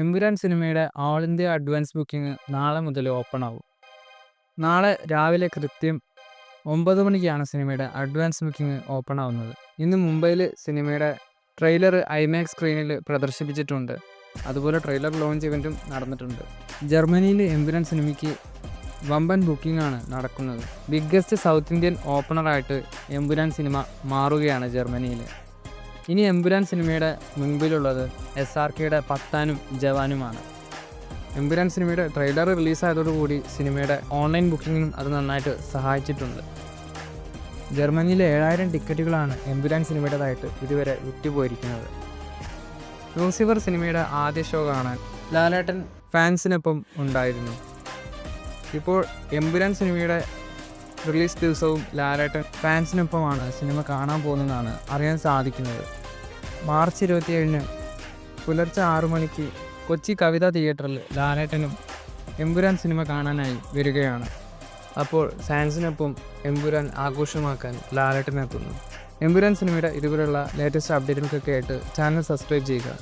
എമ്പുരാൻ സിനിമയുടെ all India advance booking നാളെ മുതൽ ഓപ്പൺ ആവും. നാളെ രാവിലെ കൃത്യം 9 മണിക്കാണ് സിനിമയുടെ അഡ്വാൻസ് ബുക്കിംഗ് ഓപ്പൺ ആവുന്നത്. ഇന്ന് മുംബൈയിൽ സിനിമയുടെ ട്രെയിലർ ഐമാക്സ് സ്ക്രീനിൽ പ്രദർശിപ്പിച്ചിട്ടുണ്ട്. അതുപോലെ ട്രെയിലർ ലോഞ്ച് ഇവൻറ്റും നടന്നിട്ടുണ്ട്. ജർമ്മനിയിൽ എമ്പുരാൻ സിനിമയ്ക്ക് വമ്പൻ ബുക്കിംഗ് ആണ് നടക്കുന്നത്. ബിഗ്ഗസ്റ്റ് സൗത്ത് ഇന്ത്യൻ ഓപ്പണറായിട്ട് എമ്പുരാൻ സിനിമ മാറുകയാണ് ജർമ്മനിയിൽ. ഇനി എമ്പുരാൻ സിനിമയുടെ മുൻപിലുള്ളത് SRKയുടെ പത്താനും ജവാനുമാണ്. എമ്പുരാൻ സിനിമയുടെ ട്രെയിലർ റിലീസായതോടുകൂടി സിനിമയുടെ ഓൺലൈൻ ബുക്കിങ്ങിനും അത് നന്നായിട്ട് സഹായിച്ചിട്ടുണ്ട്. ജർമ്മനിയിലെ 7000 ടിക്കറ്റുകളാണ് എമ്പുരാൻ സിനിമയുടേതായിട്ട് ഇതുവരെ വിറ്റുപോയിരിക്കുന്നത്. ലൂസിഫർ സിനിമയുടെ ആദ്യ ഷോ കാണാൻ ലാലേട്ടൻ ഫാൻസിനൊപ്പം ഉണ്ടായിരുന്നു. ഇപ്പോൾ എമ്പുരാൻ സിനിമയുടെ റിലീസ് ദിവസവും ലാലേട്ടൻ ഫാൻസിനൊപ്പമാണ് സിനിമ കാണാൻ പോകുന്നതെന്നാണ് അറിയാൻ സാധിക്കുന്നത്. മാർച്ച് 27-ന് പുലർച്ചെ 6 മണിക്ക് കൊച്ചി കവിത തിയേറ്ററിൽ ലാലേട്ടനും എമ്പുരാൻ സിനിമ കാണാനായി വരികയാണ്. അപ്പോൾ ഫാൻസിനൊപ്പം എമ്പുരാൻ ആഘോഷമാക്കാൻ ലാലേട്ടൻ എത്തുന്നു. എമ്പുരാൻ സിനിമയുടെ ഇതുപോലുള്ള ലേറ്റസ്റ്റ് അപ്ഡേറ്റുകൾക്കൊക്കെ ആയിട്ട് ചാനൽ സബ്സ്ക്രൈബ് ചെയ്യുക.